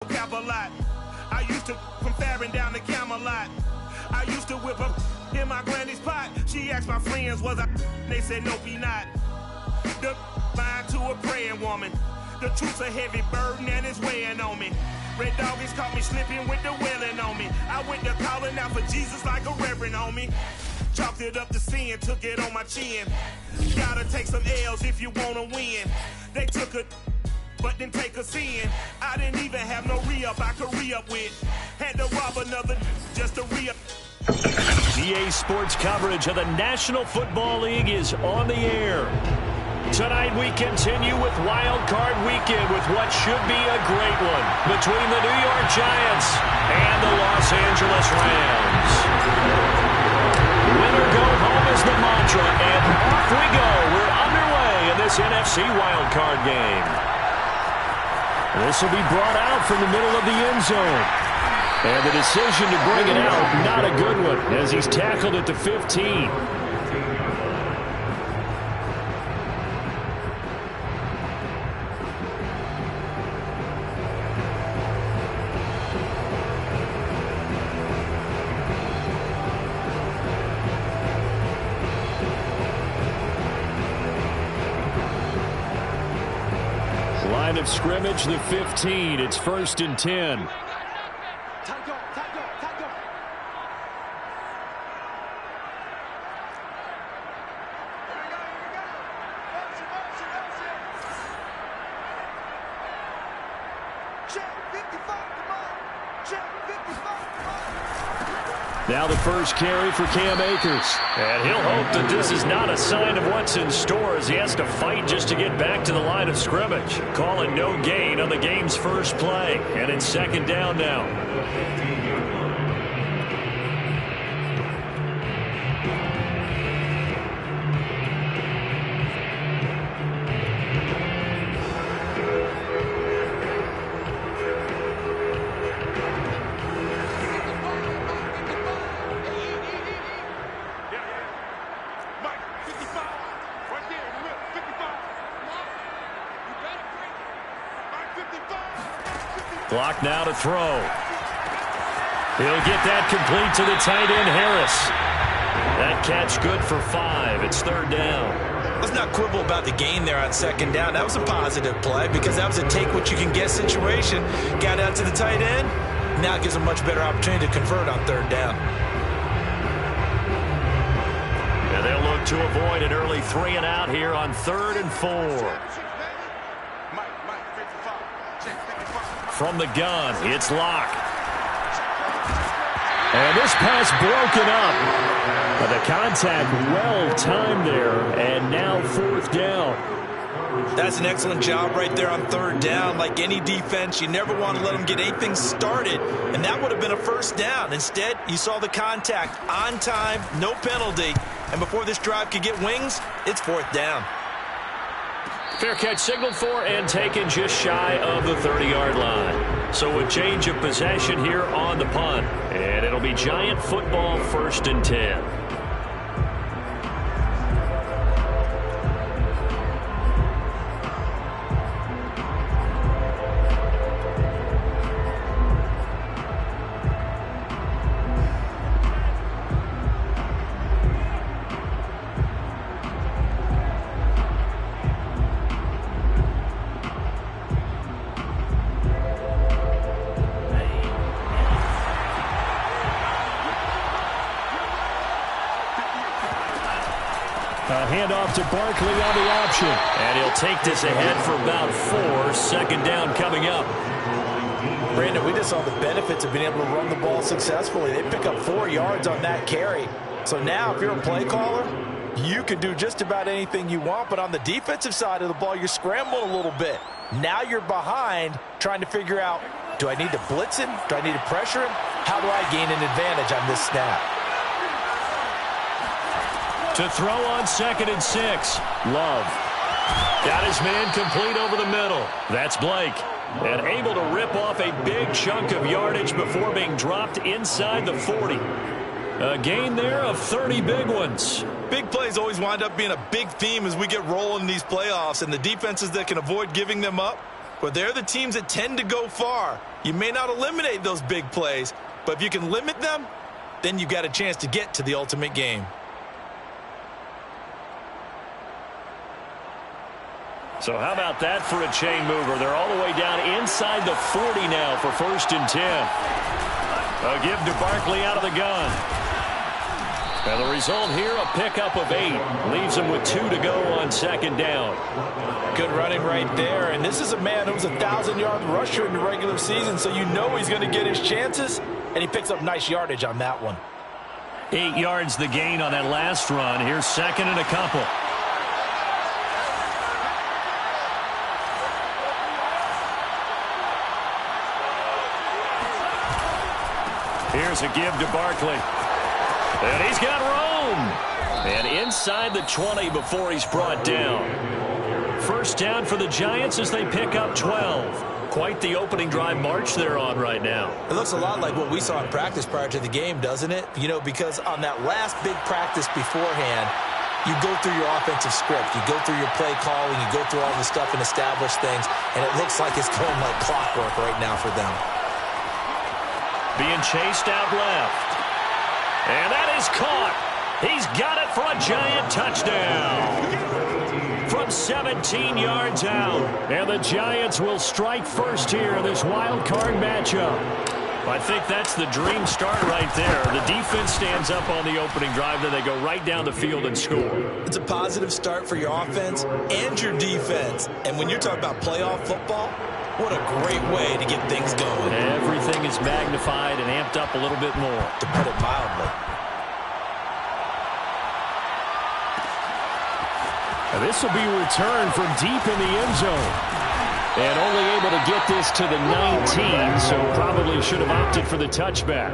Cap a lot. I used to from Farron down to Camelot. I used to whip up in my granny's pot. She asked my friends, was I? They said, nope, he not. The mind to a praying woman. The truth's a heavy burden and it's weighing on me. Red doggies caught me slipping with the wailing on me. I went to calling out for Jesus like a reverend on me. Chalked it up to sin, took it on my chin. Gotta take some L's if you wanna win. They took a but didn't take us in. I didn't even have no re-up I could re-up with. Had to rob another just to re-up. EA Sports coverage of the National Football League is on the air. Tonight we continue with Wild Card Weekend with what should be a great one between the New York Giants and the Los Angeles Rams. Win or go home is the mantra, and off we go. We're underway in this NFC Wild Card game. This will be brought out from the middle of the end zone. And the decision to bring it out, not a good one, as he's tackled at the 15. Line of scrimmage, the 15. It's 1st and 10. Now the first carry for Cam Akers. And he'll hope that this is not a sign of what's in store as he has to fight just to get back to the line of scrimmage. Calling no gain on the game's first play. And it's 2nd down now. Clock now to throw. He'll get that complete to the tight end, Harris. That catch good for 5. It's 3rd down. Let's not quibble about the gain there on 2nd down. That was a positive play because that was a take-what-you-can-get situation. Got out to the tight end. Now it gives a much better opportunity to convert on 3rd down. And they'll look to avoid an early 3 and out here on 3rd and 4. From the gun, it's Locke. And this pass broken up. But the contact well timed there, and now 4th down. That's an excellent job right there on 3rd down. Like any defense, you never want to let them get anything started, and that would have been a 1st down. Instead, you saw the contact on time, no penalty, and before this drive could get wings, it's 4th down. Fair catch signaled for and taken just shy of the 30-yard line. So a change of possession here on the punt. And it'll be Giant football 1st and 10. Handoff to Barkley on the option. And he'll take this ahead for about 4. 2nd down coming up. Brandon, we just saw the benefits of being able to run the ball successfully. They pick up 4 yards on that carry. So now if you're a play caller, you can do just about anything you want. But on the defensive side of the ball, you're scrambling a little bit. Now you're behind trying to figure out, do I need to blitz him? Do I need to pressure him? How do I gain an advantage on this snap? To throw on 2nd and 6. Love. Got his man complete over the middle. That's Blake. And able to rip off a big chunk of yardage before being dropped inside the 40. A gain there of 30 big ones. Big plays always wind up being a big theme as we get rolling in these playoffs, and the defenses that can avoid giving them up, but they're the teams that tend to go far. You may not eliminate those big plays, but if you can limit them, then you've got a chance to get to the ultimate game. So how about that for a chain mover? They're all the way down inside the 40 now for 1st and 10. A give to Barkley out of the gun. And the result here, a pickup of 8. Leaves him with 2 to go on 2nd down. Good running right there. And this is a man who was a 1,000-yard rusher in the regular season, so you know he's going to get his chances. And he picks up nice yardage on that one. 8 yards the gain on that last run. Here's 2nd and a couple. Here's a give to Barkley. And he's got room. And inside the 20 before he's brought down. 1st down for the Giants as they pick up 12. Quite the opening drive march they're on right now. It looks a lot like what we saw in practice prior to the game, doesn't it? You know, because on that last big practice beforehand, you go through your offensive script. You go through your play calling. You go through all the stuff and establish things. And it looks like it's going like clockwork right now for them. Being chased out left. And that is caught. He's got it for a Giant touchdown. From 17 yards out. And the Giants will strike first here in this wild card matchup. I think that's the dream start right there. The defense stands up on the opening drive, then they go right down the field and score. It's a positive start for your offense and your defense. And when you're talking about playoff football, what a great way to get things going. Everything is magnified and amped up a little bit more. To put it mildly. And this will be returned from deep in the end zone. And only able to get this to the 19, so probably should have opted for the touchback.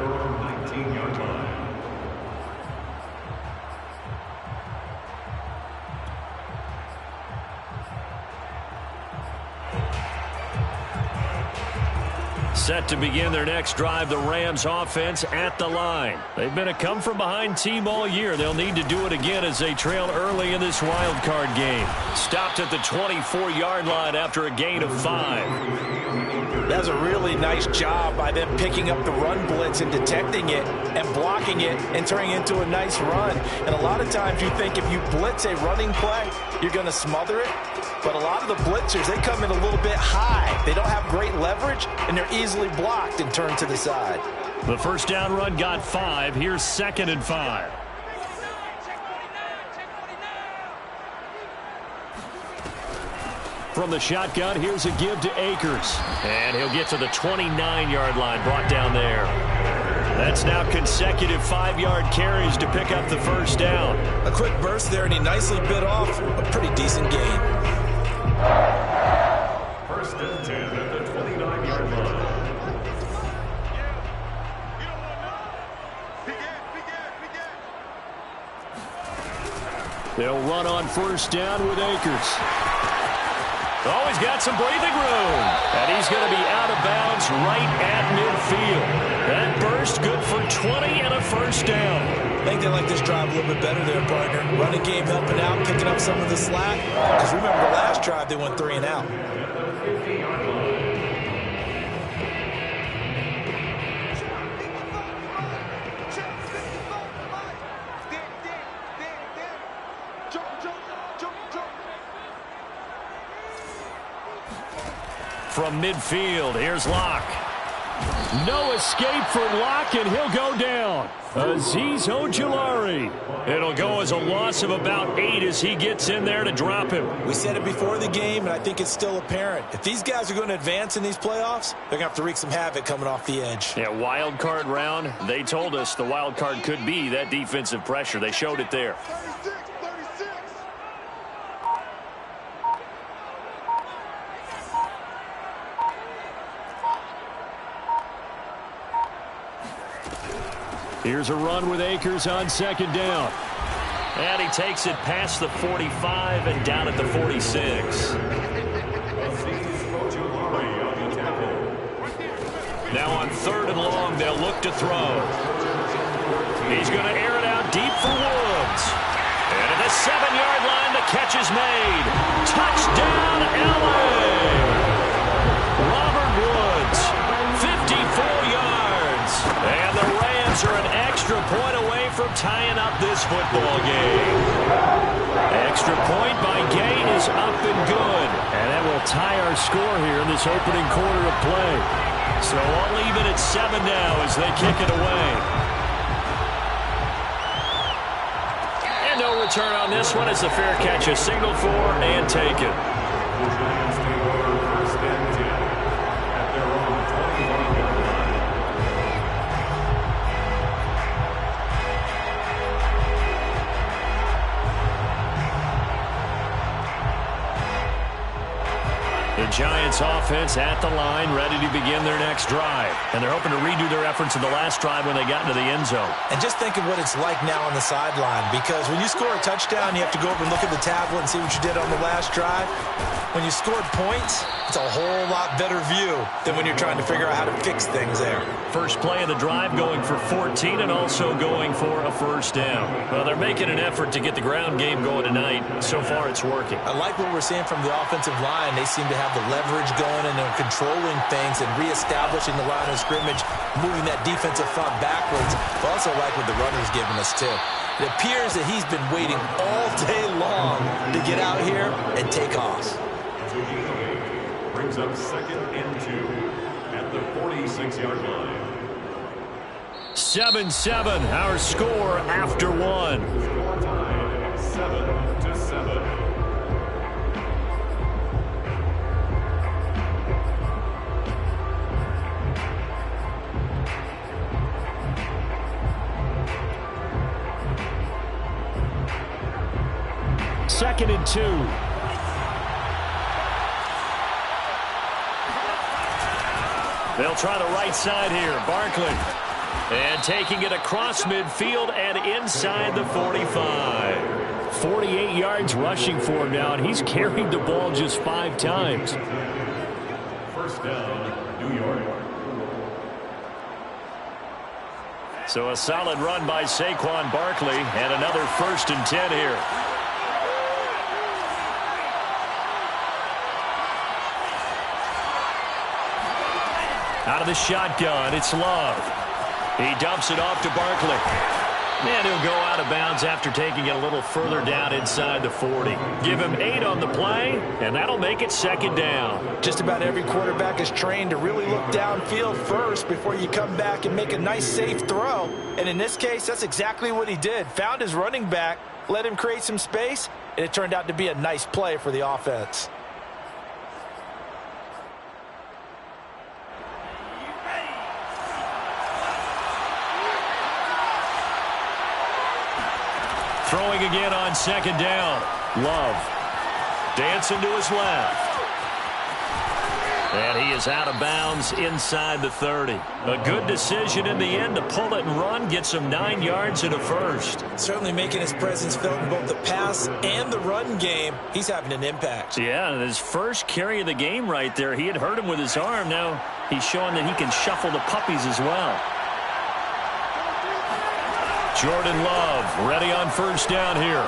Set to begin their next drive, the Rams offense at the line. They've been a come-from-behind team all year. They'll need to do it again as they trail early in this wild card game. Stopped at the 24-yard line after a gain of 5. That was a really nice job by them picking up the run blitz and detecting it and blocking it and turning it into a nice run. And a lot of times you think if you blitz a running play, you're going to smother it. But a lot of the blitzers, they come in a little bit high. They don't have great leverage, and they're easily blocked and turned to the side. The first down run got 5. Here's 2nd and 5. From the shotgun, here's a give to Akers. And he'll get to the 29-yard line, brought down there. That's now consecutive 5-yard carries to pick up the first down. A quick burst there, and he nicely bit off a pretty decent gain. First and 10 at the 29-yard line. They'll run on first down with Akers. Oh, he's got some breathing room. And he's going to be out of bounds right at midfield. That burst good for 20 and a first down. I think they like this drive a little bit better there, partner. Running game helping out, picking up some of the slack. Because remember the last drive, they went 3 and out. From midfield, here's Locke. No escape for Locke, and he'll go down. Azeez Ojulari. It'll go as a loss of about 8 as he gets in there to drop him. We said it before the game, and I think it's still apparent. If these guys are going to advance in these playoffs, they're going to have to wreak some havoc coming off the edge. Yeah, wild card round. They told us the wild card could be that defensive pressure. They showed it there. Here's a run with Akers on second down. And he takes it past the 45 and down at the 46. Now on third and long, they'll look to throw. He's going to air it out deep for Woods. And at the 7-yard line, the catch is made. Touchdown, LA! 33 yards extra point away from tying up this football game. Extra point by Gain is up and good. And that will tie our score here in this opening quarter of play. So I'll leave it at 7 now as they kick it away. And no return on this one as the fair catch is signaled for and taken. The Giants offense at the line, ready to begin their next drive. And they're hoping to redo their efforts in the last drive when they got into the end zone. And just think of what it's like now on the sideline, because when you score a touchdown, you have to go over and look at the tablet and see what you did on the last drive. When you scored points, it's a whole lot better view than when you're trying to figure out how to fix things there. First play of the drive going for 14 and also going for a first down. Well, they're making an effort to get the ground game going tonight. So far, it's working. I like what we're seeing from the offensive line. They seem to have the leverage going and they're controlling things and reestablishing the line of scrimmage, moving that defensive front backwards. I also like what the runner's giving us, too. It appears that he's been waiting all day long to get out here and take off. Brings up 2nd and 2 at the 46-yard line. 7-7, our score after one. Score tied 7-7. Second and 2. They'll try the right side here. Barkley. And taking it across midfield and inside the 45. 48 yards rushing for him now, and he's carried the ball just 5 times. First down, New York. So a solid run by Saquon Barkley, and another 1st and 10 here. Out of the shotgun, it's Love. He dumps it off to Barkley. And he'll go out of bounds after taking it a little further down inside the 40. Give him 8 on the play, and that'll make it 2nd down. Just about every quarterback is trained to really look downfield first before you come back and make a nice, safe throw. And in this case, that's exactly what he did. Found his running back, let him create some space, and it turned out to be a nice play for the offense. Throwing again on 2nd down. Love. Dancing to his left. And he is out of bounds inside the 30. A good decision in the end to pull it and run. Get some 9 yards and a first. Certainly making his presence felt in both the pass and the run game. He's having an impact. Yeah, and his first carry of the game right there. He had hurt him with his arm. Now he's showing that he can shuffle the puppies as well. Jordan Love ready on 1st down here.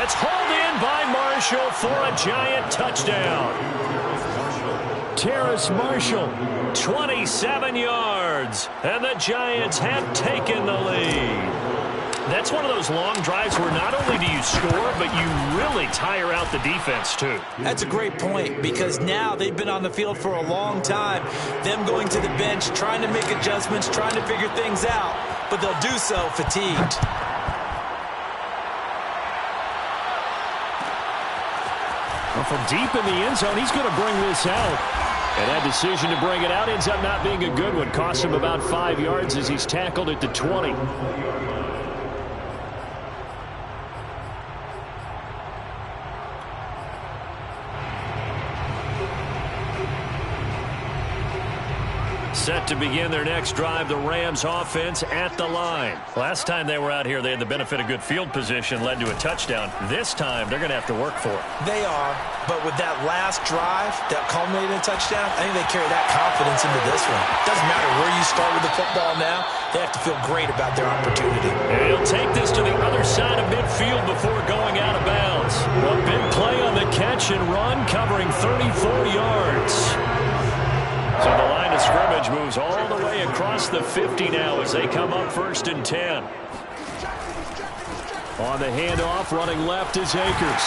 It's hauled in by Marshall for a Giant touchdown. Terrace Marshall, 27 yards, and the Giants have taken the lead. That's one of those long drives where not only do you score, but you really tire out the defense, too. That's a great point, because now they've been on the field for a long time. Them going to the bench, trying to make adjustments, trying to figure things out, but they'll do so fatigued. Well, from deep in the end zone, he's going to bring this out. And that decision to bring it out ends up not being a good one. Cost him about 5 yards as he's tackled at the 20. Set to begin their next drive, the Rams offense at the line. Last time they were out here, they had the benefit of good field position, led to a touchdown. This time, they're going to have to work for it. They are, but with that last drive that culminated in a touchdown, I think they carry that confidence into this one. Doesn't matter where you start with the football now, they have to feel great about their opportunity. And he'll take this to the other side of midfield before going out of bounds. A big play on the catch and run, covering 34 yards. So the line of scrimmage moves goes all the way across the 50 now as they come up 1st and 10. On the handoff, running left is Akers.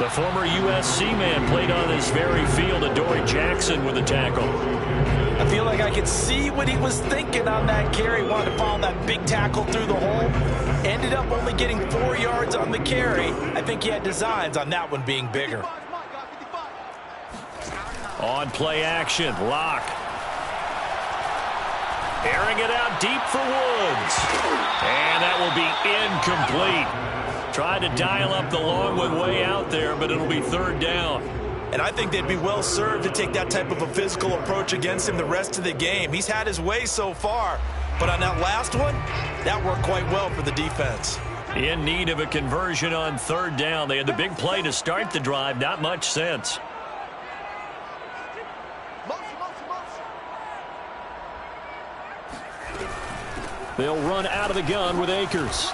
The former USC man played on this very field, Adoree Jackson with a tackle. I feel like I could see what he was thinking on that carry. Wanted to follow that big tackle through the hole. Ended up only getting 4 yards on the carry. I think he had designs on that one being bigger. On play action, Locke. Airing it out deep for Woods. And that will be incomplete. Tried to dial up the long one way out there, but it'll be 3rd down. And I think they'd be well served to take that type of a physical approach against him the rest of the game. He's had his way so far, but on that last one, that worked quite well for the defense. In need of a conversion on 3rd down. They had the big play to start the drive, not much sense. They'll run out of the gun with Akers.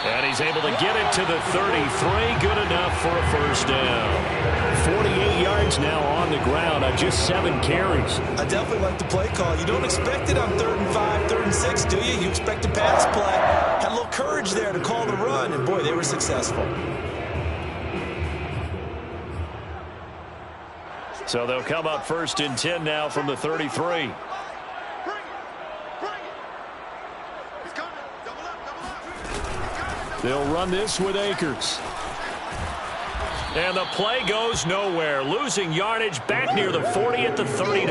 And he's able to get it to the 33. Good enough for a 1st down. 48 yards now on the ground on just 7 carries. I definitely like the play call. You don't expect it on 3rd and 5, 3rd and 6, do you? You expect a pass play. Had a little courage there to call the run, and boy, they were successful. So they'll come up 1st and 10 now from the 33. They'll run this with Akers. And the play goes nowhere. Losing yardage back near the 40 at the 39.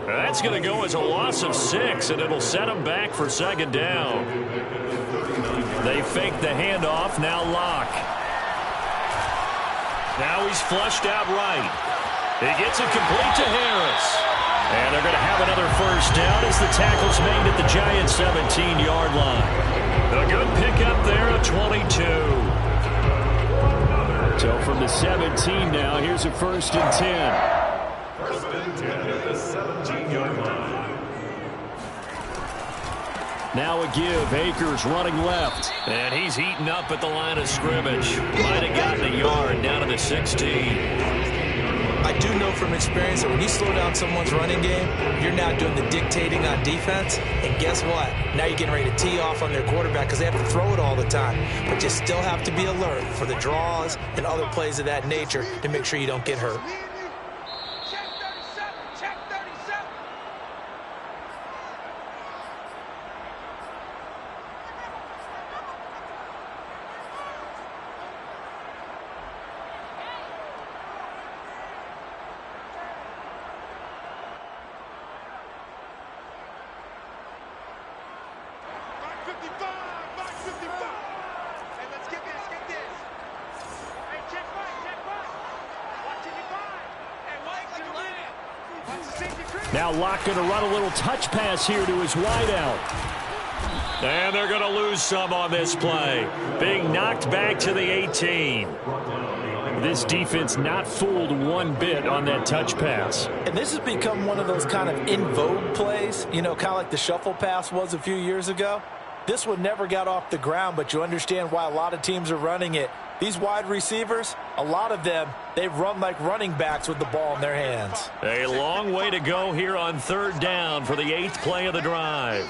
That's going to go as a loss of 6, and it'll set them back for 2nd down. They fake the handoff. Now Locke. Now he's flushed out right. He gets it complete to Harris. And they're going to have another 1st down as the tackle's made at the Giants' 17-yard line. A good pickup there at 22. So from the 17 now, here's a 1st and 10. 1st and 10 at the 17-yard line. Now a give. Akers running left. And he's eaten up at the line of scrimmage. Might have gotten a yard down to the 16. I do know from experience that when you slow down someone's running game, you're now doing the dictating on defense. And guess what? Now you're getting ready to tee off on their quarterback because they have to throw it all the time. But you still have to be alert for the draws and other plays of that nature to make sure you don't get hurt. Now Locke going to run a little touch pass here to his wideout. And they're going to lose some on this play. Being knocked back to the 18. This defense not fooled one bit on that touch pass. And this has become one of those kind of in vogue plays, you know, kind of like the shuffle pass was a few years ago. This one never got off the ground, but you understand why a lot of teams are running it. These wide receivers, a lot of them, they run like running backs with the ball in their hands. A long way to go here on 3rd down for the 8th play of the drive.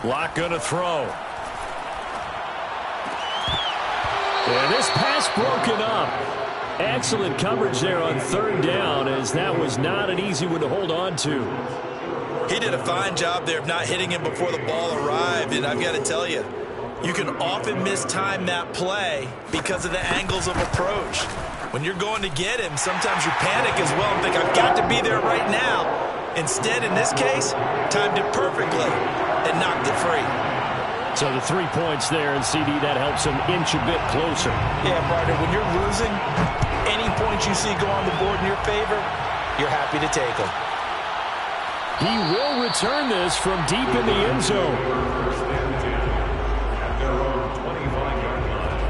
Locke going to throw. And this pass broken up. Excellent coverage there on 3rd down, as that was not an easy one to hold on to. He did a fine job there of not hitting him before the ball arrived, and I've got to tell you, you can often mistime that play because of the angles of approach. When you're going to get him, sometimes you panic as well and think, I've got to be there right now. Instead, in this case, timed it perfectly and knocked it free. So the 3 points there, and CD, that helps him inch a bit closer. Yeah, partner, when you're losing, any points you see go on the board in your favor, you're happy to take them. He will return this from deep in the end zone. 1st and 10 at their own 25-yard line.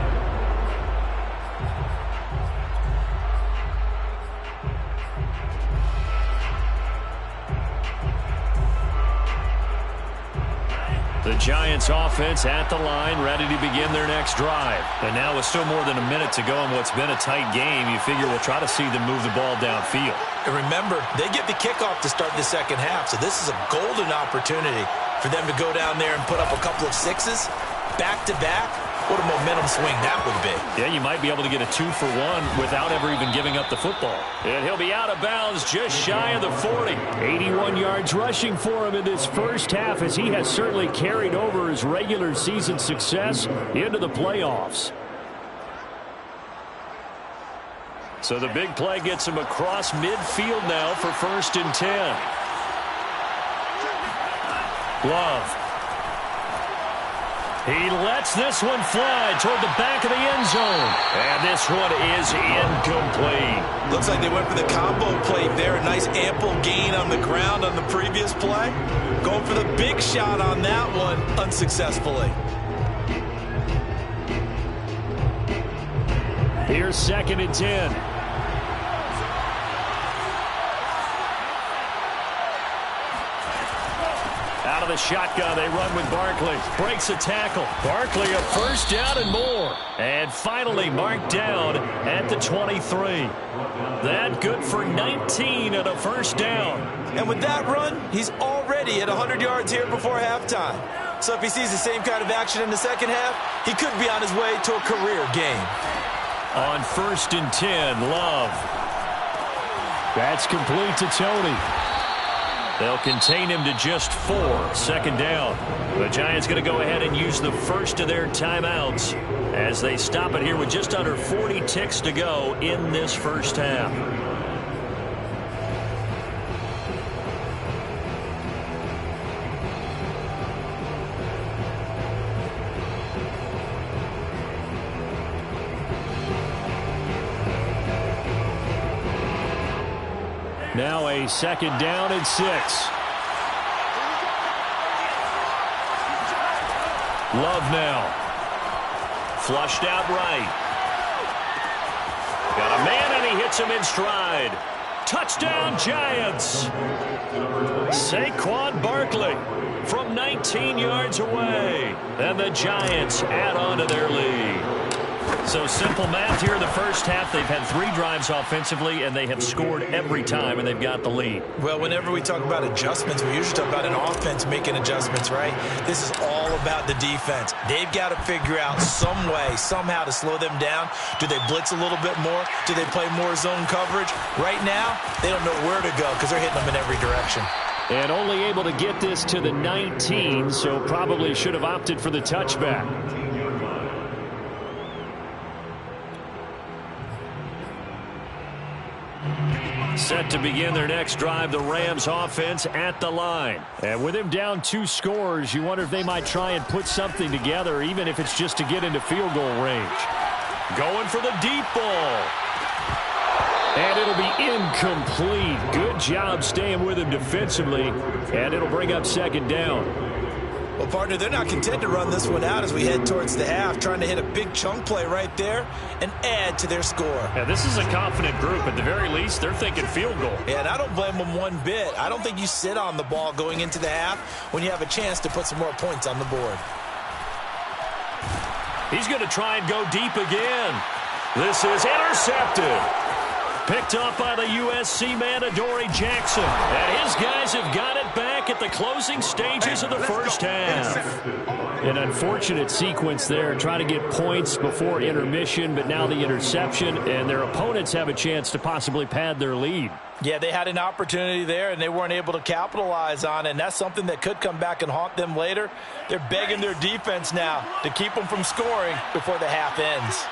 The Giants offense at the line, ready to begin their next drive. And now with still more than a minute to go in what's been a tight game, you figure we'll try to see them move the ball downfield. And remember, they get the kickoff to start the second half, so this is a golden opportunity for them to go down there and put up a couple of sixes back-to-back. What a momentum swing that would be. Yeah, you might be able to get a 2-for-1 without ever even giving up the football. And he'll be out of bounds just shy of the 40. 81 yards rushing for him in this first half, as he has certainly carried over his regular season success into the playoffs. So the big play gets him across midfield now for 1st and 10. Love. He lets this one fly toward the back of the end zone. And this one is incomplete. Looks like they went for the combo play there. A nice ample gain on the ground on the previous play. Going for the big shot on that one unsuccessfully. Here's 2nd and 10. Out of the shotgun, they run with Barkley. Breaks a tackle. Barkley a 1st down and more. And finally marked down at the 23. That good for 19 and a 1st down. And with that run, he's already at 100 yards here before halftime. So if he sees the same kind of action in the second half, he could be on his way to a career game. On 1st and 10, Love. That's complete to Tony. They'll contain him to just 4. 2nd down. The Giants going to go ahead and use the first of their timeouts as they stop it here with just under 40 ticks to go in this first half. Now a 2nd down and 6. Love now. Flushed out right. Got a man and he hits him in stride. Touchdown Giants. Saquon Barkley from 19 yards away. And the Giants add on to their lead. So simple math here in the first half. They've had 3 drives offensively, and they have scored every time, and they've got the lead. Well, whenever we talk about adjustments, we usually talk about an offense making adjustments, right? This is all about the defense. They've got to figure out some way, somehow to slow them down. Do they blitz a little bit more? Do they play more zone coverage? Right now, they don't know where to go because they're hitting them in every direction. And only able to get this to the 19, so probably should have opted for the touchback. Set to begin their next drive, the Rams offense at the line. And with him down 2 scores, you wonder if they might try and put something together, even if it's just to get into field goal range. Going for the deep ball. And it'll be incomplete. Good job staying with him defensively. And it'll bring up 2nd down. Well, partner, they're not content to run this one out as we head towards the half, trying to hit a big chunk play right there and add to their score. Yeah, this is a confident group. At the very least, they're thinking field goal. Yeah, and I don't blame them one bit. I don't think you sit on the ball going into the half when you have a chance to put some more points on the board. He's going to try and go deep again. This is intercepted. Picked off by the USC man, Adoree Jackson. And his guys have got it back at the closing stages of the first half. An unfortunate sequence there, trying to get points before intermission, but now the interception, and their opponents have a chance to possibly pad their lead. Yeah, they had an opportunity there, and they weren't able to capitalize on it, and that's something that could come back and haunt them later. They're begging their defense now to keep them from scoring before the half ends.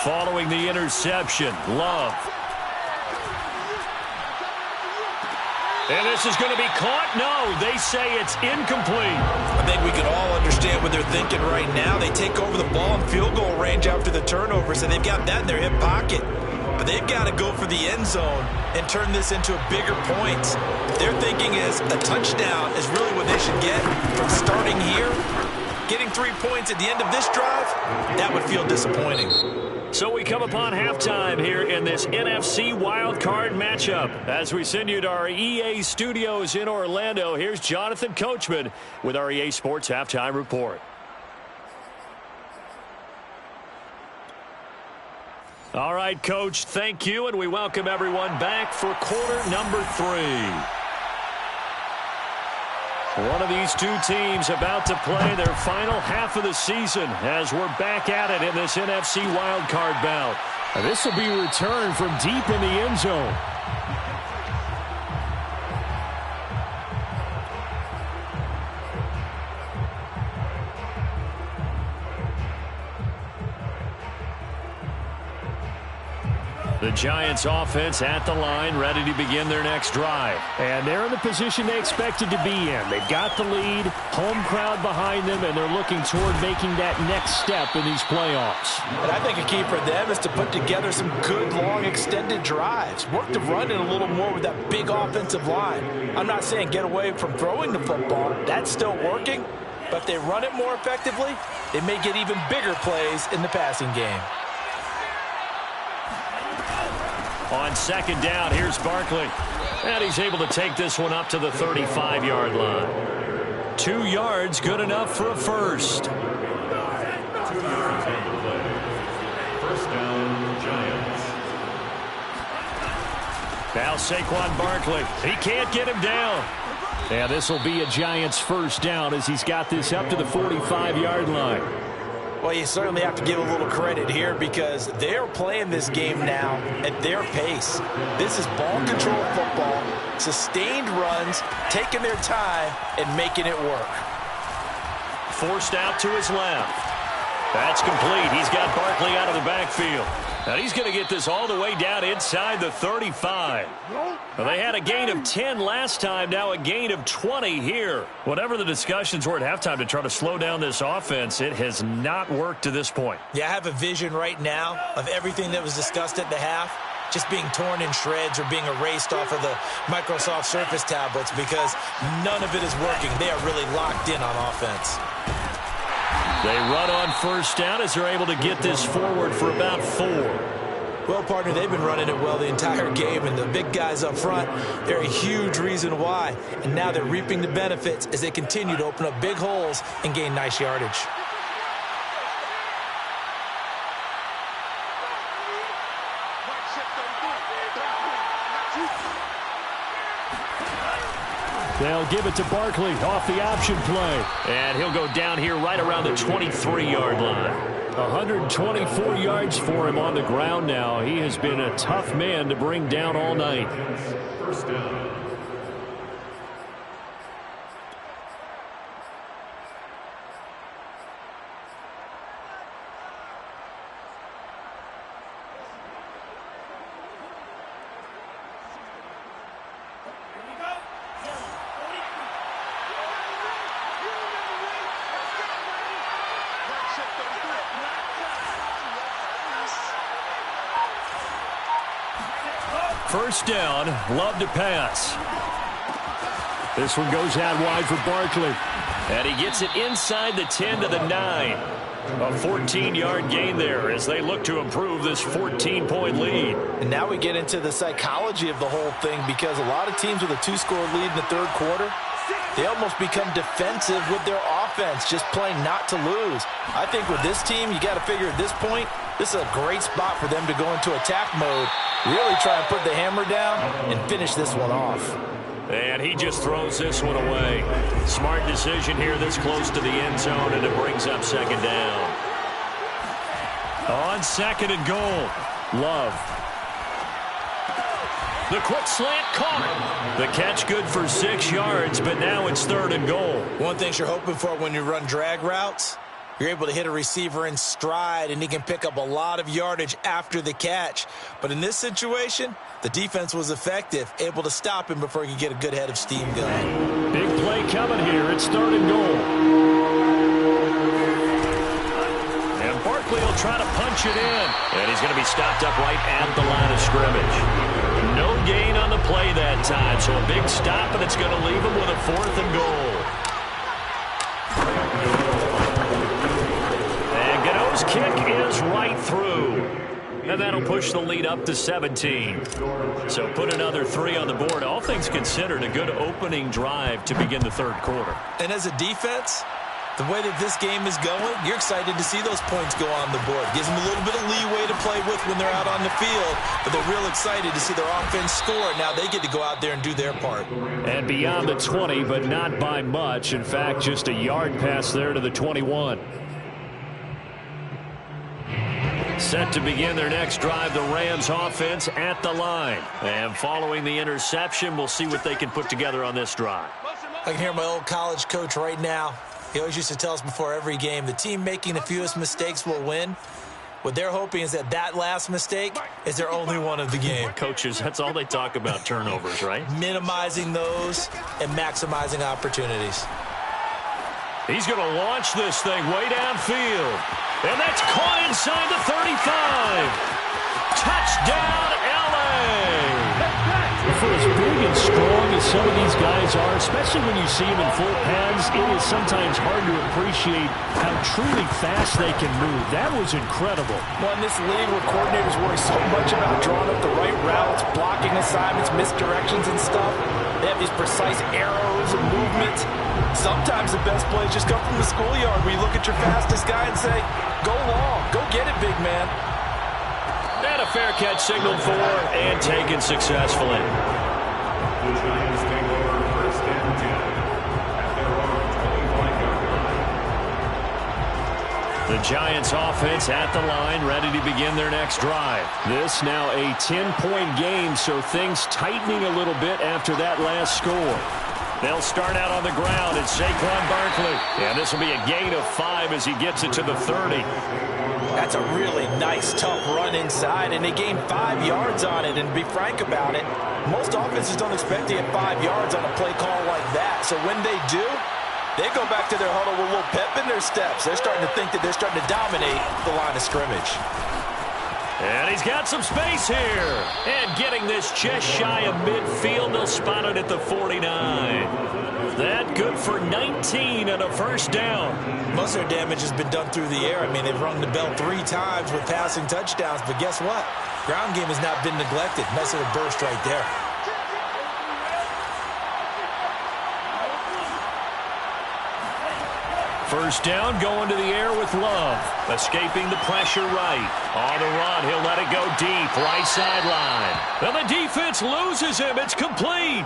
Following the interception, Love. And this is going to be caught? No, they say it's incomplete. I think we can all understand what they're thinking right now. They take over the ball in field goal range after the turnover, so they've got that in their hip pocket. But they've got to go for the end zone and turn this into a bigger point. Their thinking is a touchdown is really what they should get from starting here. getting 3 points at the end of this drive, that would feel disappointing. So we come upon halftime here in this NFC wildcard matchup. As we send you to our EA studios in Orlando, here's Jonathan Coachman with our EA Sports Halftime Report. All right, Coach, thank you, and we welcome everyone back for quarter number 3. One of these two teams about to play their final half of the season as we're back at it in this NFC wildcard bout. This will be a return from deep in the end zone. The Giants offense at the line, ready to begin their next drive. And they're in the position they expected to be in. They've got the lead, home crowd behind them, and they're looking toward making that next step in these playoffs. And I think a key for them is to put together some good, long, extended drives. Work to run it a little more with that big offensive line. I'm not saying get away from throwing the football. That's still working. But if they run it more effectively, they may get even bigger plays in the passing game. On second down, here's Barkley. And he's able to take this one up to the 35-yard line. 2 yards, good enough for a first. 2 yards on the play. First down, Giants. Now Saquon Barkley. He can't get him down. Yeah, this will be a Giants first down as he's got this up to the 45-yard line. Well, you certainly have to give a little credit here because they're playing this game now at their pace. This is ball control football, sustained runs, taking their time, and making it work. Forced out to his left. That's complete. He's got Barkley out of the backfield. Now he's going to get this all the way down inside the 35. Well, they had a gain of 10 last time, now a gain of 20 here. Whatever the discussions were at halftime to try to slow down this offense, it has not worked to this point. Yeah, I have a vision right now of everything that was discussed at the half just being torn in shreds or being erased off of the Microsoft Surface tablets because none of it is working. They are really locked in on offense. They run on first down as they're able to get this forward for about 4. Well, partner, they've been running it well the entire game, and the big guys up front, they're a huge reason why. And now they're reaping the benefits as they continue to open up big holes and gain nice yardage. They'll give it to Barkley off the option play. And he'll go down here right around the 23-yard line. 124 yards for him on the ground now. He has been a tough man to bring down all night. First down. First down, Love to pass. This one goes out wide for Barkley. And he gets it inside the 10 to the 9. A 14-yard gain there as they look to improve this 14-point lead. And now we get into the psychology of the whole thing because a lot of teams with a 2-score lead in the third quarter, they almost become defensive with their offense, just playing not to lose. I think with this team, you got to figure at this point, this is a great spot for them to go into attack mode, really try and put the hammer down and finish this one off. And he just throws this one away. Smart decision here this close to the end zone, and it brings up second down. On second and goal, Love. The quick slant caught. The catch good for 6 yards, but now it's third and goal. One thing you're hoping for when you run drag routes, you're able to hit a receiver in stride, and he can pick up a lot of yardage after the catch. But in this situation, the defense was effective, able to stop him before he could get a good head of steam going. Big play coming here. It's third and goal. And Barkley will try to punch it in. And he's going to be stopped up right at the line of scrimmage. No gain on the play that time, so a big stop, and it's going to leave him with a 4th and goal. through. And that'll push the lead up to 17. So put another 3 on the board. All things considered, a good opening drive to begin the third quarter. And as a defense, the way that this game is going, you're excited to see those points go on the board. Gives them a little bit of leeway to play with when they're out on the field, but they're real excited to see their offense score. Now they get to go out there and do their part. And beyond the 20, but not by much. In fact, just a yard pass there to the 21. Set to begin their next drive, the Rams offense at the line. And following the interception, we'll see what they can put together on this drive. I can hear my old college coach right now. He always used to tell us before every game, the team making the fewest mistakes will win. What they're hoping is that last mistake is their only one of the game. Coaches, that's all they talk about, turnovers, right? Minimizing those and maximizing opportunities. He's going to launch this thing way downfield. And that's caught inside the 35. Touchdown, L.A. For as big and strong as some of these guys are, especially when you see them in full pads, it is sometimes hard to appreciate how truly fast they can move. That was incredible. Well, in this league where coordinators worry so much about drawing up the right routes, blocking assignments, misdirections and stuff, they have these precise arrows and movements. Sometimes the best plays just come from the schoolyard where you look at your fastest guy and say, go long, go get it, big man. And a fair catch signaled for and taken successfully. The Giants take over first and 10 at their own 20-point line. The Giants offense at the line, ready to begin their next drive. This now a 10-point game, so things tightening a little bit after that last score. They'll start out on the ground. It's Saquon Barkley. And this will be a gain of 5 as he gets it to the 30. That's a really nice, tough run inside, and they gained 5 yards on it. And to be frank about it, most offenses don't expect to get 5 yards on a play call like that. So when they do, they go back to their huddle with a little pep in their steps. They're starting to think that they're starting to dominate the line of scrimmage. And he's got some space here. And getting this just shy of midfield, they'll spot it at the 49. That good for 19 and a first down. Most of their damage has been done through the air. I mean, they've rung the bell 3 times with passing touchdowns, but guess what? Ground game has not been neglected. Nice little burst right there. First down, going to the air with Love. Escaping the pressure right. On the run, he'll let it go deep, right sideline. And the defense loses him. It's complete.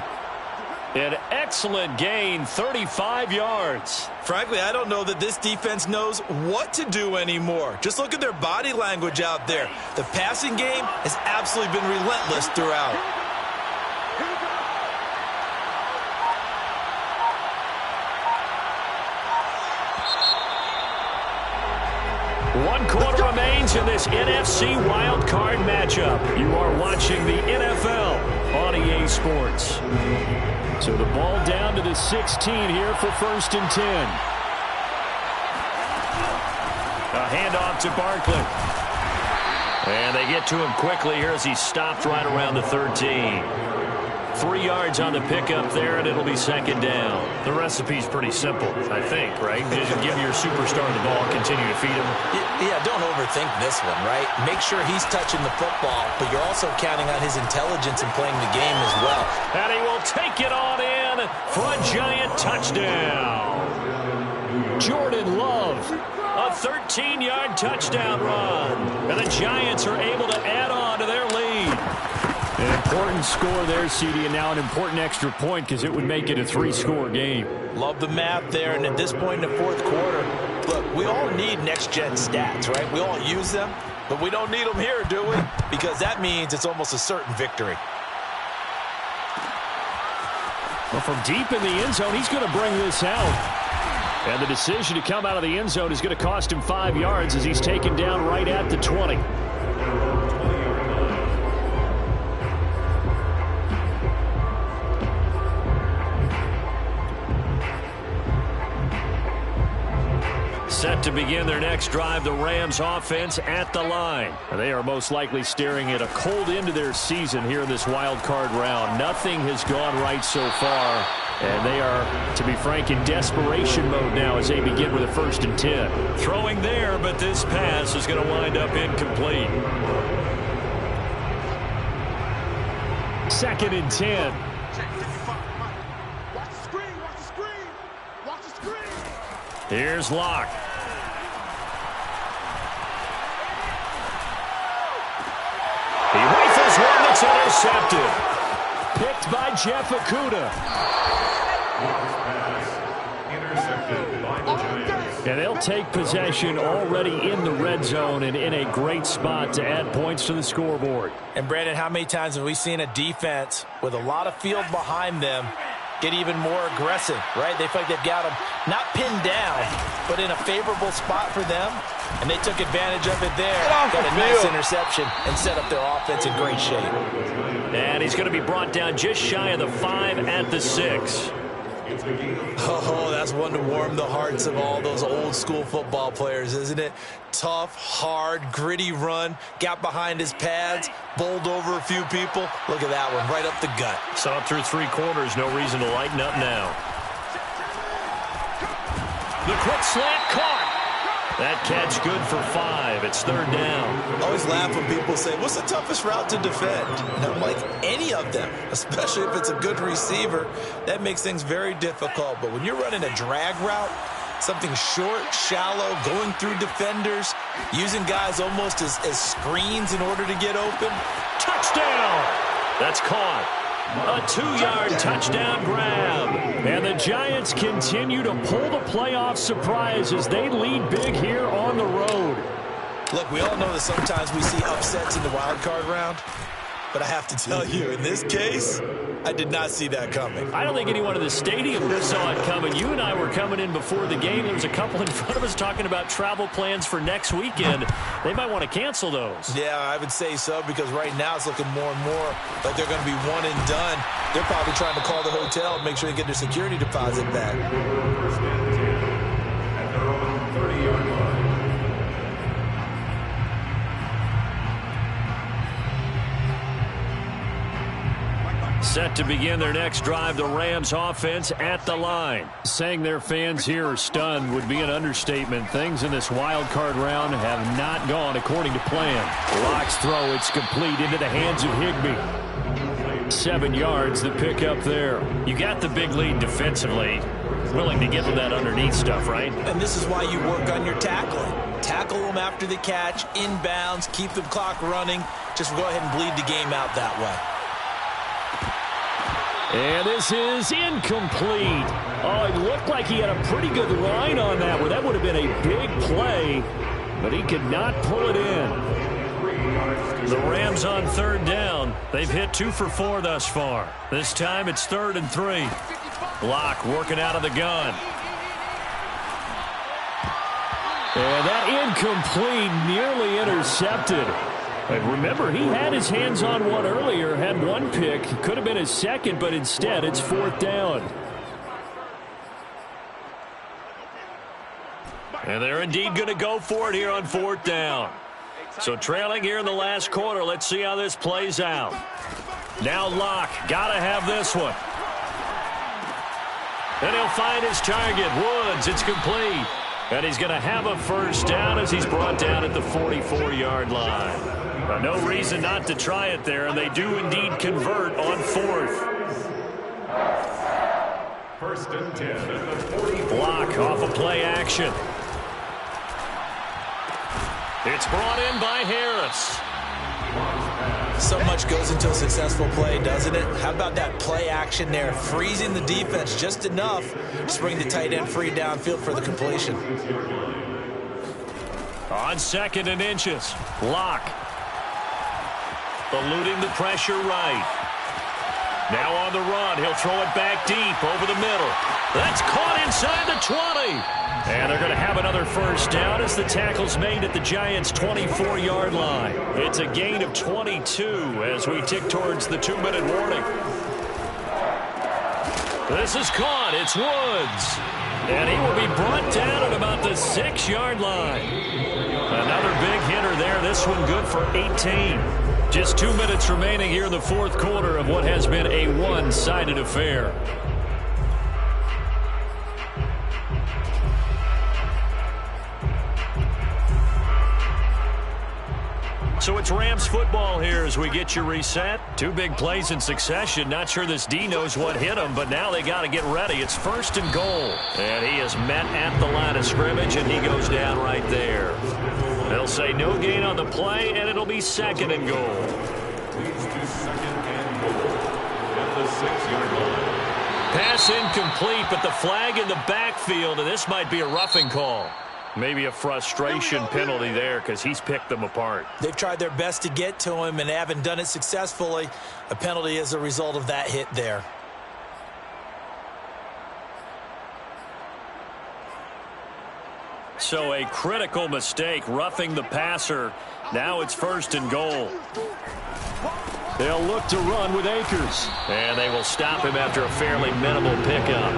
An excellent gain, 35 yards. Frankly, I don't know that this defense knows what to do anymore. Just look at their body language out there. The passing game has absolutely been relentless throughout. One quarter remains in this NFC wildcard matchup. You are watching the NFL on EA Sports. So the ball down to the 16 here for first and 10. A handoff to Barkley. And they get to him quickly here as he stopped right around the 13. 3 yards on the pickup there, and it'll be second down. The recipe's pretty simple, I think, right? Just give your superstar the ball, continue to feed him. Yeah, don't overthink this one, right? Make sure he's touching the football, but you're also counting on his intelligence in playing the game as well. And he will take it on in for a giant touchdown. Jordan Love, a 13-yard touchdown run. And the Giants are able to add on to their lead. An important score there, CD, and now an important extra point because it would make it a 3-score game. Love the math there, and at this point in the fourth quarter, look, we all need next-gen stats, right? We all use them, but we don't need them here, do we? Because that means it's almost a certain victory. Well, from deep in the end zone, he's going to bring this out. And the decision to come out of the end zone is going to cost him 5 yards as he's taken down right at the 20. Set to begin their next drive, the Rams offense at the line. They are most likely staring at a cold end to their season here in this wild card round. Nothing has gone right so far, and they are, to be frank, in desperation mode now as they begin with a 1st and 10. Throwing there, but this pass is going to wind up incomplete. 2nd and 10. Here's Locke. He rifles one that's intercepted. Picked by Jeff Okudah. Intercepted by the Giants. And they'll take possession already in the red zone and in a great spot to add points to the scoreboard. And Brandon, how many times have we seen a defense with a lot of field behind them get even more aggressive, right? They feel like they've got them not pinned down, but in a favorable spot for them, and they took advantage of it there. Got a nice interception and set up their offense in great shape. And he's going to be brought down just shy of the 5 at the 6. Oh, that's one to warm the hearts of all those old school football players, isn't it? Tough, hard, gritty run, got behind his pads, bowled over a few people. Look at that one, right up the gut. Saw it through 3 quarters, no reason to lighten up now. The quick slant caught. That catch good for 5. It's 3rd down. I always laugh when people say, what's the toughest route to defend? And I'm like, any of them, especially if it's a good receiver, that makes things very difficult. But when you're running a drag route, something short, shallow, going through defenders, using guys almost as screens in order to get open. Touchdown! That's caught. A 2-yard touchdown grab. And the Giants continue to pull the playoff surprise as they lead big here on the road. Look, we all know that sometimes we see upsets in the wild card round. But I have to tell you, in this case, I did not see that coming. I don't think anyone in the stadium saw it coming. You and I were coming in before the game. There was a couple in front of us talking about travel plans for next weekend. They might want to cancel those. Yeah, I would say so, because right now it's looking more and more like they're going to be one and done. They're probably trying to call the hotel and make sure they get their security deposit back. 1st and 10 at their own 30-yard line. Set to begin their next drive, the Rams offense at the line. Saying their fans here are stunned would be an understatement. Things in this wild card round have not gone according to plan. Locke's throw, it's complete into the hands of Higbee. 7 yards, the pickup there. You got the big lead defensively. Willing to give them that underneath stuff, right? And this is why you work on your tackling. Tackle them after the catch, inbounds, keep the clock running. Just go ahead and bleed the game out that way. And this is incomplete. Oh, it looked like he had a pretty good line on that one. That would have been a big play, but he could not pull it in. The Rams on 3rd down. They've hit 2 for 4 thus far. This time it's 3rd and 3. Locke working out of the gun. And that incomplete, nearly intercepted. But remember, he had his hands on one earlier, had 1 pick. Could have been his 2nd, but instead it's 4th down. And they're indeed going to go for it here on 4th down. So trailing here in the last quarter, let's see how this plays out. Now Locke, got to have this one. And he'll find his target, Woods. It's complete. And he's going to have a 1st down as he's brought down at the 44-yard line. Now, no reason not to try it there, and they do indeed convert on 4th. 1st and 10 at the 44. Block off a play action. It's brought in by Harris. So much goes into a successful play, doesn't it? How about that play action there? Freezing the defense just enough to bring the tight end free downfield for the completion. On 2nd and inches, Locke. Eluding the pressure right. Now on the run, he'll throw it back deep over the middle. That's caught inside the 20. And they're going to have another 1st down as the tackle's made at the Giants' 24-yard line. It's a gain of 22 as we tick towards the 2-minute warning. This is caught. It's Woods. And he will be brought down at about the 6-yard line. Another big hitter there. This one good for 18. Just 2 minutes remaining here in the fourth quarter of what has been a one-sided affair. So it's Rams football here as we get you reset. 2 big plays in succession. Not sure this D knows what hit him, but now they got to get ready. It's 1st and goal. And he is met at the line of scrimmage, and he goes down right there. They'll say no gain on the play, and it'll be 2nd and goal. Leads to 2nd and goal at the 6-yard line. Pass incomplete, but the flag in the backfield, and this might be a roughing call. Maybe a frustration penalty there because he's picked them apart. They've tried their best to get to him and haven't done it successfully. A penalty is a result of that hit there. So a critical mistake, roughing the passer. Now it's 1st and goal. They'll look to run with Akers. And they will stop him after a fairly minimal pickup.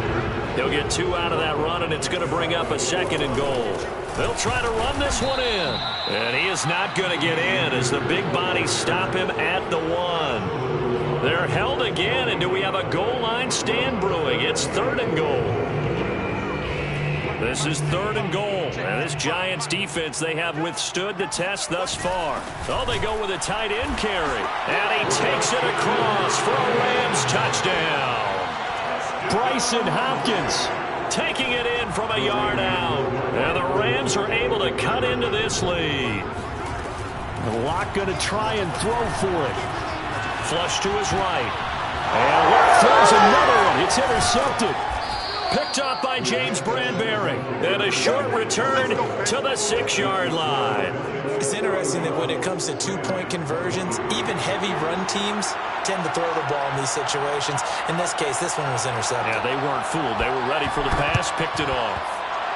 He'll get 2 out of that run, and it's going to bring up a 2nd and goal. They'll try to run this one in. And he is not going to get in as the big bodies stop him at the 1. They're held again, and do we have a goal line stand brewing? It's 3rd and goal. This is 3rd and goal. And this Giants defense, they have withstood the test thus far. Oh, they go with a tight end carry. And he takes it across for a Rams touchdown. Bryson Hopkins taking it in from a yard out. And the Rams are able to cut into this lead. Locke going to try and throw for it. Flush to his right. And Locke throws another one. It's intercepted. Picked up by James Bradbury. And a short return to the 6-yard line. It's interesting that when it comes to 2-point conversions, even heavy run teams tend to throw the ball in these situations. In this case, this one was intercepted. Yeah, they weren't fooled. They were ready for the pass, picked it off.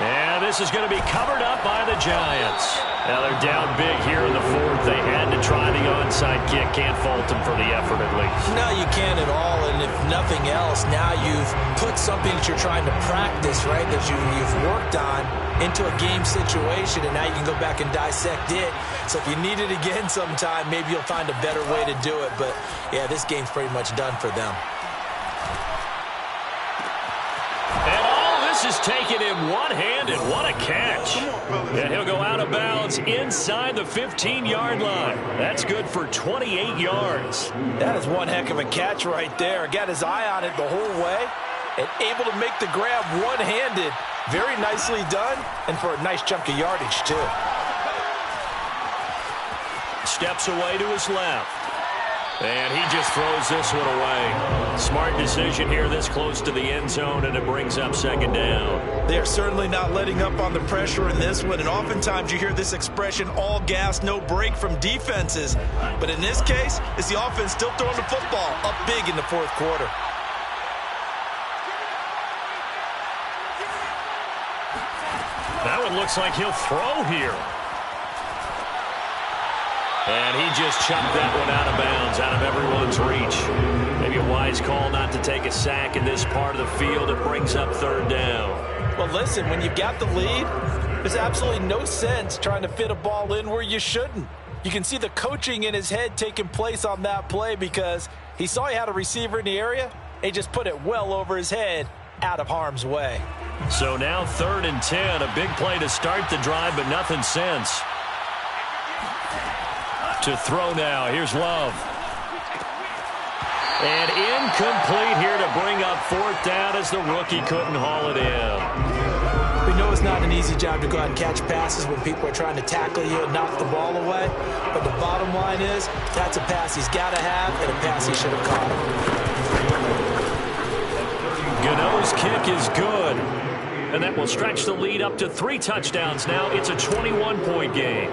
And this is going to be covered up by the Giants. Now they're down big here in the 4th. They had to try the onside kick. Can't fault them for the effort at least. No, you can't at all. And if nothing else, now you've put something that you're trying to practice, right, that you've worked on into a game situation, and now you can go back and dissect it. So if you need it again sometime, maybe you'll find a better way to do it. But, yeah, this game's pretty much done for them. And all this is taken in one-handed. What a catch. And he'll go out of bounds inside the 15-yard line. That's good for 28 yards. That is one heck of a catch right there. Got his eye on it the whole way and able to make the grab one-handed. Very nicely done, and for a nice chunk of yardage, too. Steps away to his left. And he just throws this one away. Smart decision here this close to the end zone, and it brings up 2nd down. They are certainly not letting up on the pressure in this one, and oftentimes you hear this expression, all gas, no break from defenses. But in this case, it's the offense still throwing the football up big in the 4th quarter. That one looks like he'll throw here. And he just chucked that one out of bounds, out of everyone's reach. Maybe a wise call not to take a sack in this part of the field. It brings up 3rd down. Well, listen, when you've got the lead, there's absolutely no sense trying to fit a ball in where you shouldn't. You can see the coaching in his head taking place on that play because he saw he had a receiver in the area. He just put it well over his head, out of harm's way. So now 3rd and 10, a big play to start the drive, but nothing since. To throw now, here's Love. And incomplete here to bring up 4th down as the rookie couldn't haul it in. We know it's not an easy job to go out and catch passes when people are trying to tackle you and knock the ball away. But the bottom line is, that's a pass he's got to have and a pass he should have caught. Gano's kick is good. And that will stretch the lead up to 3 touchdowns now. It's a 21-point game.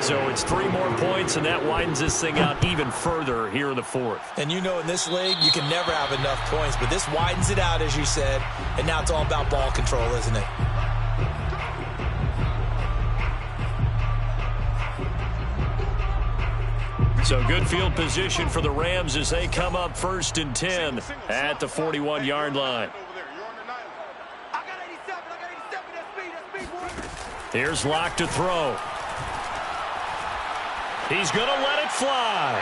So it's 3 more points, and that widens this thing out even further here in the 4th. And you know in this league, you can never have enough points, but this widens it out, as you said, and now it's all about ball control, isn't it? So good field position for the Rams as they come up 1st and 10 at the 41-yard line. Here's Locke to throw. He's going to let it fly.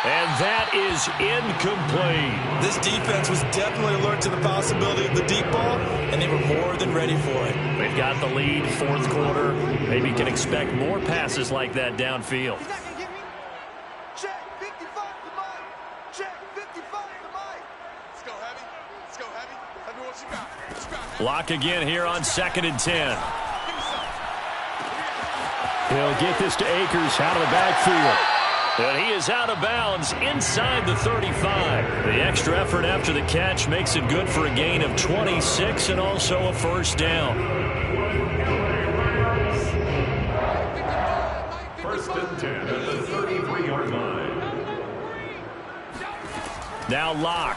And that is incomplete. This defense was definitely alert to the possibility of the deep ball, and they were more than ready for it. They've got the lead, fourth quarter. Maybe can expect more passes like that downfield. Check 55 to Mike. Check 55 to Mike. Let's go heavy. Let's go heavy. Let me what you got. What you got? Locke again here on 2nd and 10. He'll get this to Akers out of the backfield. And he is out of bounds inside the 35. The extra effort after the catch makes it good for a gain of 26 and also a first down. First and 10 at the 33-yard line. Now Locke.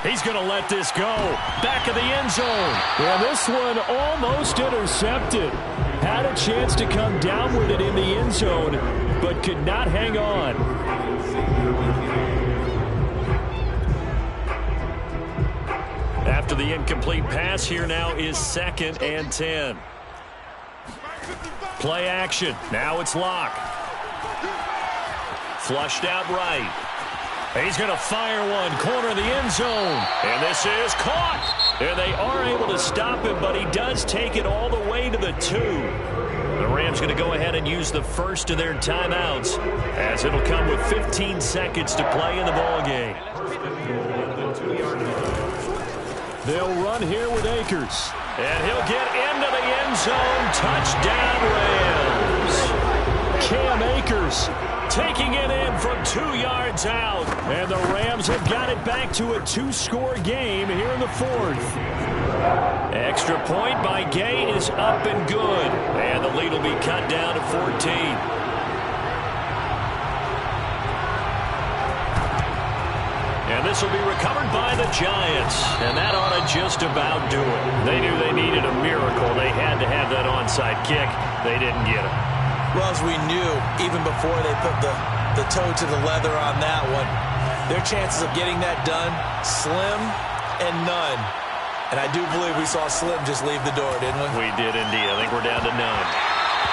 He's going to let this go. Back of the end zone. And this one almost intercepted. Had a chance to come down with it in the end zone, but could not hang on. After the incomplete pass, here now is 2nd and 10. Play action. Now it's Locke. Flushed out right. He's going to fire one, corner of the end zone. And this is caught. And they are able to stop him, but he does take it all the way to the 2. The Rams going to go ahead and use the first of their timeouts, as it'll come with 15 seconds to play in the ballgame. They'll run here with Akers. And he'll get into the end zone. Touchdown, Rams. Cam Akers taking it in from 2 yards out. And the Rams have got it back to a 2-score game here in the 4th. Extra point by Gay is up and good. And the lead will be cut down to 14. And this will be recovered by the Giants. And that ought to just about do it. They knew they needed a miracle. They had to have that onside kick. They didn't get it. Well, as we knew, even before they put the toe to the leather on that one, their chances of getting that done, slim and none. And I do believe we saw Slim just leave the door, didn't we? We did indeed. I think we're down to none.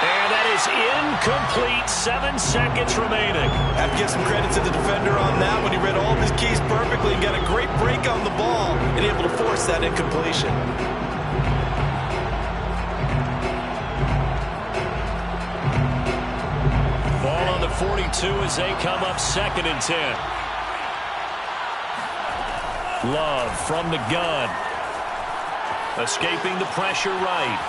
And that is incomplete. 7 seconds remaining. I have to give some credit to the defender on that one. He read all of his keys perfectly and got a great break on the ball and able to force that incompletion. Ball on the 42 as they come up 2nd and 10. Love from the gun. Escaping the pressure right.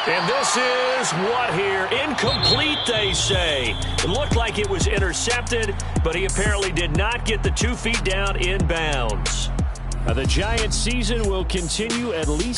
And this is what here? Incomplete, they say. It looked like it was intercepted, but he apparently did not get the 2 feet down in bounds. The Giants' season will continue at least